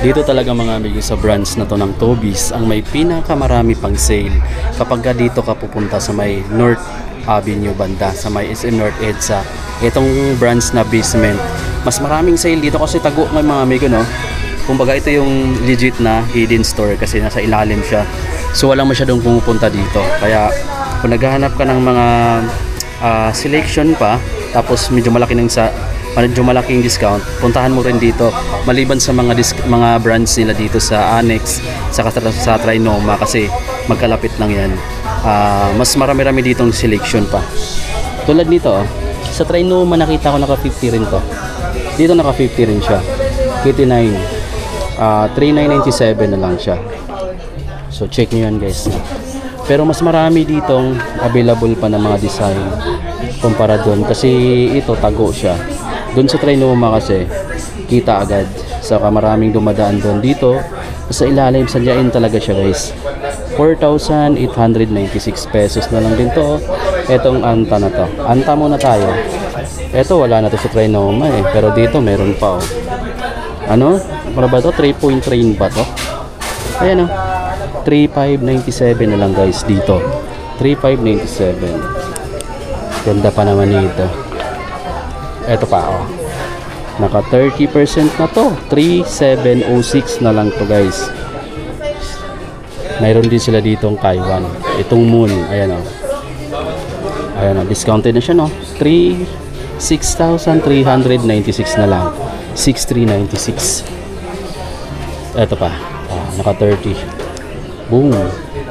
Dito talaga mga amigo sa branch na to ng Toby's ang may pinakamarami pang sale. Kapag dito ka pupunta sa may North Avenue banda, sa may SM North EDSA, itong branch na basement, mas maraming sale dito kasi tago ng mga amigo, no? Kumbaga ito yung legit na hidden store kasi nasa ilalim siya. So walang masyadong pumupunta dito. Kaya kung naghahanap ka ng mga selection pa, tapos medyo malaking discount, puntahan mo rin dito maliban sa mga brands nila dito sa Annex sa Trinoma kasi magkalapit lang yan. Mas marami-rami ditong selection pa tulad nito, sa Trinoma nakita ko naka 50 rin to, dito naka 50 rin siya, 59, 3997 na lang siya. So check nyo yan guys, pero mas marami ditong available pa ng mga design kumpara doon kasi ito tago siya. Doon sa Trinoma kasi kita agad, saka maraming dumadaan doon. Dito sa ilalim sadyain talaga siya guys. 4,896 pesos na lang din to. Etong Anta na to, Anta muna tayo. Eto wala na to sa Trinoma pero dito meron pa ano, para ba to? 3-point train ba to? Ayan 3,597 na lang guys dito. 3,597. Ganda pa naman nito. Eto pa naka 30% na to, 3,706 na lang to guys. Mayroon din sila ditong Taiwan, itong Moon, ayan discounted na siya, no? 6,396 na lang, 6,396. Eto pa naka 30, boom,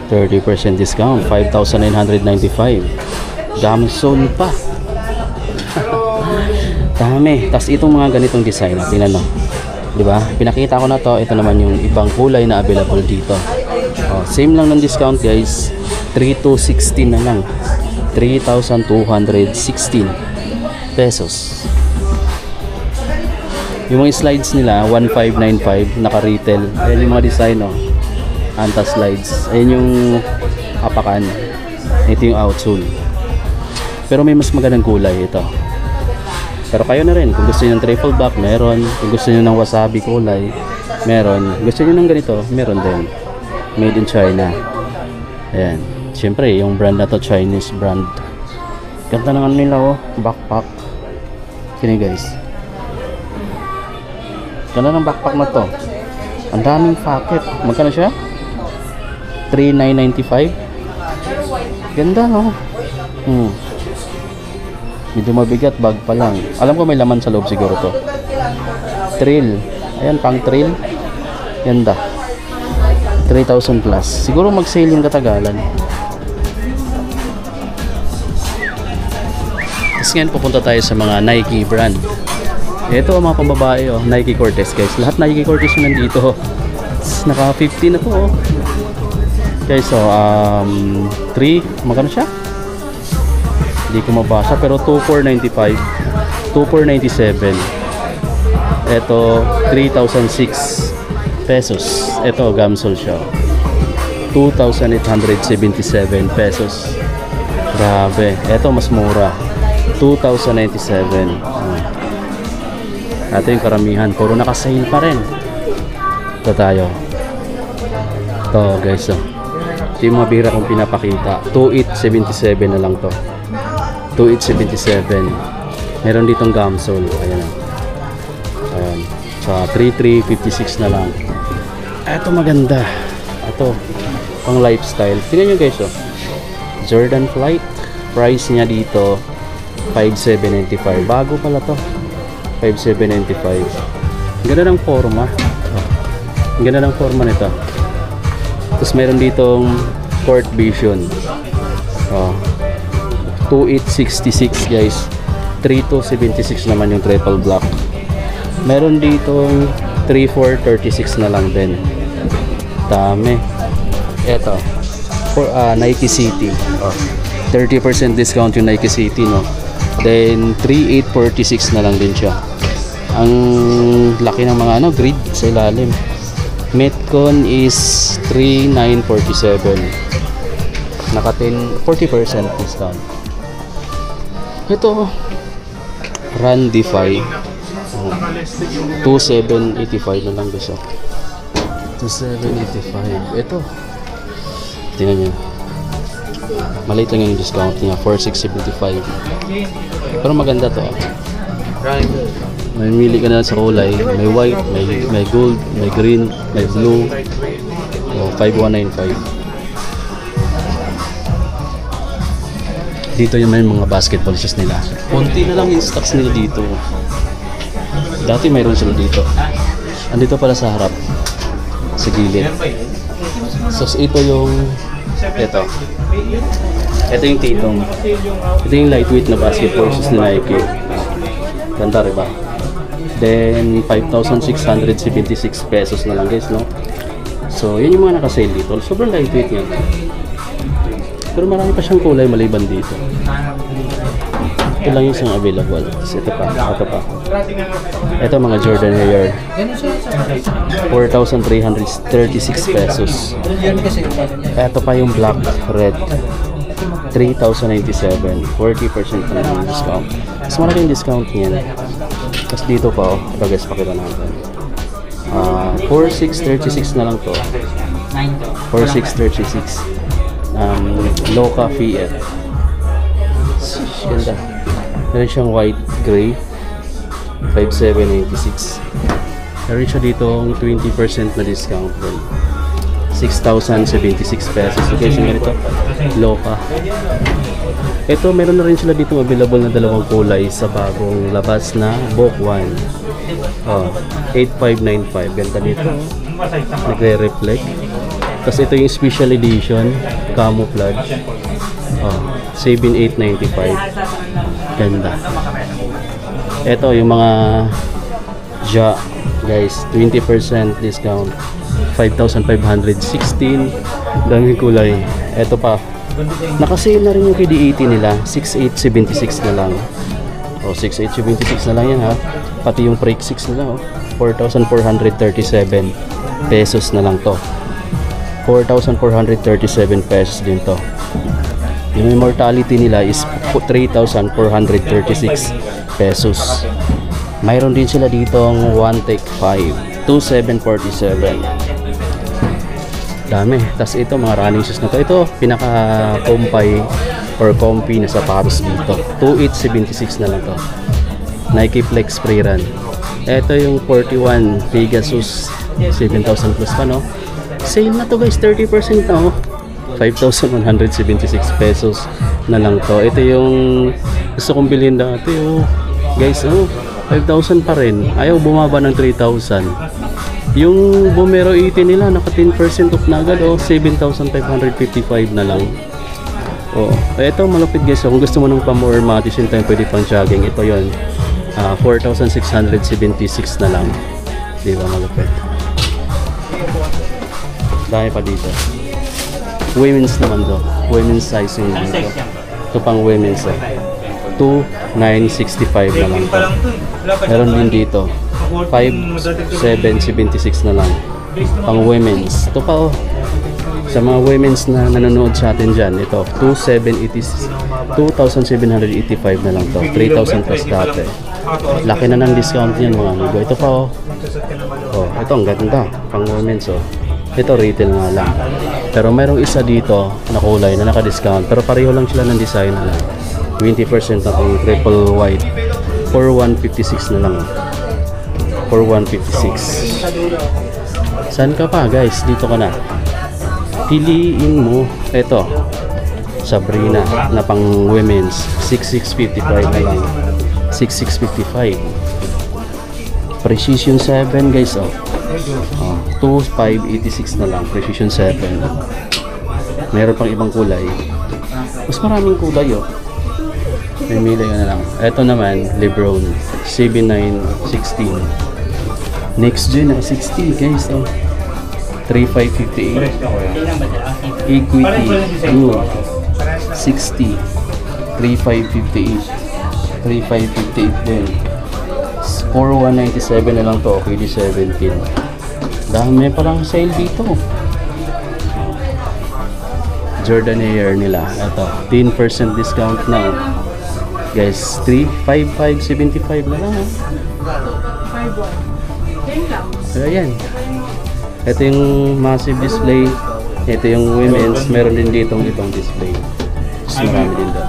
30% discount, 5,995. Gamson pa. Dami. Tas itong mga ganitong design, tingnan mo, di ba? Pinakita ko na to. Ito naman yung ibang kulay na available dito. Same lang ng discount guys, 3,216 na lang, 3,216 pesos. Yung mga slides nila 1,595 naka-retail. Ayan yung mga design, Anta slides. Ayan yung apakan. Ito yung outsole. Pero may mas magandang kulay ito. Pero kayo na rin, kung gusto niyo ng triple black, meron. Kung gusto niyo ng wasabi kulay, meron. Gusto niyo ng ganito, meron din. Made in China. Ayan. Siyempre, yung brand na to, Chinese brand. Ganda naman nila, backpack. Kini guys. Ganda ng backpack na to. Ang daming pocket. Magkano siya? 3,995. Ganda, no? Medyo mabigat, bag pa lang. Alam ko may laman sa loob siguro to. Trail. Ayan, pang trail. Ganda. 3,000 plus. Siguro mag-sale yung katagalan. Tapos ngayon pupunta tayo sa mga Nike brand. Ito mga pambabae, Nike Cortez guys. Lahat Nike Cortez yung nandito. Naka 50 na to. Guys, 3, magkano siya? Hindi ko mabasa pero 2,495, 2,497. Ito 3,006 pesos. Ito gamsol siya, 2,877 pesos. Grabe. Ito mas mura, 2,097. Ito yung karamihan, puro naka-sale pa rin. Ito tayo. Ito guys, ito yung mga bira kong pinapakita. 2,877 na lang to, 2,877. Meron ditong gamsol. Ayan. Sa 3,356 na lang. Ito maganda. Ito pang lifestyle. Tingnan nyo guys, Jordan Flight. Price niya dito 5,795. Bago pala to, 5,795. Ganda ng forma. Ganda ng forma nito. Tapos meron ditong Court Vision. 2,866 guys. 3,276 naman yung triple black. Meron ditong 3,436 na lang din. Dami. Eto for Nike City. 30% discount yung Nike City, no? Then 3,846 na lang din siya. Ang laki ng mga grid sa ilalim. Metcon is 3,947. Naka 40% discount. Ito Run Defy. 2,785 na lang guys. 2,785. Ito. Tingnan nyo. Maliit lang yung discount niya. 4,675. Pero maganda to. May mili ka na sa kulay. May white, may gold, may green, may blue. 5,195. Dito yung may mga basketball shoes nila. Konti na lang yung stocks nila dito. Dati mayroon sila dito. Andito pala sa harap. Sa gilid. So ito yung ito yung titong. Ito yung lightweight na basketball shoes ni Nike. Ganda rin ba? Then 5,676 pesos na lang guys, no? So yun yung mga naka-sale dito. Sobrang lightweight yan. Pero marami pa siyang kulay maliban dito. Ito lang yung isang available. So, ito pa. Ito mga Jordan Air. 4,336 pesos. Ito pa yung black red. 3,097. 40% pa naman discount. Mas malaki yung discount niyan. Tapos dito pa, ito guys, pakita natin. 4,636 na lang to. 4,636. Loca Fiat. Ganda. Meron siyang white gray. 5,786. Meron siya dito 20% na discount. 6,076 pesos. So guys, yung ganito, Loca. Ito, meron na rin sila dito available na dalawang kulay sa bagong labas na Book 1. 8,595. Ganda nito. Nagre-reflect. Tapos ito yung special edition, camouflage. 7,895. Ganda. Ito yung mga Ja, guys, 20% discount. 5,516. Daming kulay. Ito pa. Nakasale na rin yung KD80 nila. 6,876 na lang. 6,876 na lang yan ha. Pati yung Break 6 nila 4,437 pesos na lang to. 4,437 pesos din to. Yung immortality nila is 3,436 pesos. Mayroon din sila ditong One Take 5, 2,747. Dami. Tapos ito mga running shoes na to. Ito pinaka-compy or comfy na sapatos dito. 2,876 na lang to. Nike Flex Free Run. Ito yung 41 Pegasus 7,000 plus pa, no? Sale na to guys, 30% na 5,176 pesos na lang to. Ito yung gusto kong bilhin dati guys, 5,000 pa rin. Ayaw bumaba ng 3,000. Yung Vomero 80 nila naka 10% off na agad 7,555 na lang. Ito malupit guys. Kung gusto mo ng pa-more matisin tayo pwede pang jogging, ito yon. 4,676 na lang. Di ba malupit? Dahil pa dito. Women's naman to. Women's sizing dito. Ito pang women's 2,965 na lang to. Meron din dito 5,776 na lang. Pang women's. Ito pa sa mga women's na nanonood sa atin dyan, ito 2,785 na lang to. 3,000 plus dati. Laki na ng discount niyan mga amigo. Ito pa ito ang ganda. Pang women's Ito retail nga lang. Pero mayroong isa dito na kulay na naka-discount. Pero pareho lang sila ng design na 20% na itong triple white. 4,156 na lang. 4,156. Saan ka pa guys? Dito ka na. Piliin mo. Ito. Sabrina na pang women's. 6,655 na lang. 6,655. Precision 7 guys 2,586 na lang. Precision 7. Meron pang ibang kulay. Mas maraming kulay Pimili ka na lang. Ito naman Lebron CB916 next gen 60 guys 3,558. Equity Blue 60 3,558. 3,558 din. 4,197 na lang to. KD 17. Dami palang sale dito. Jordan Air nila. Ito 10% discount na guys. 3,575 na lang So ayan. Ito yung massive display. Ito yung women's. Meron din ditong itong display. Mas marami din doon.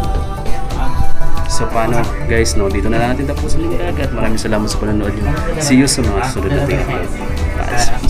So paano guys, no? Dito na lang natin tapusin yung dagat. Maraming salamat sa panonood nyo. See you sa mga susunod na tingin.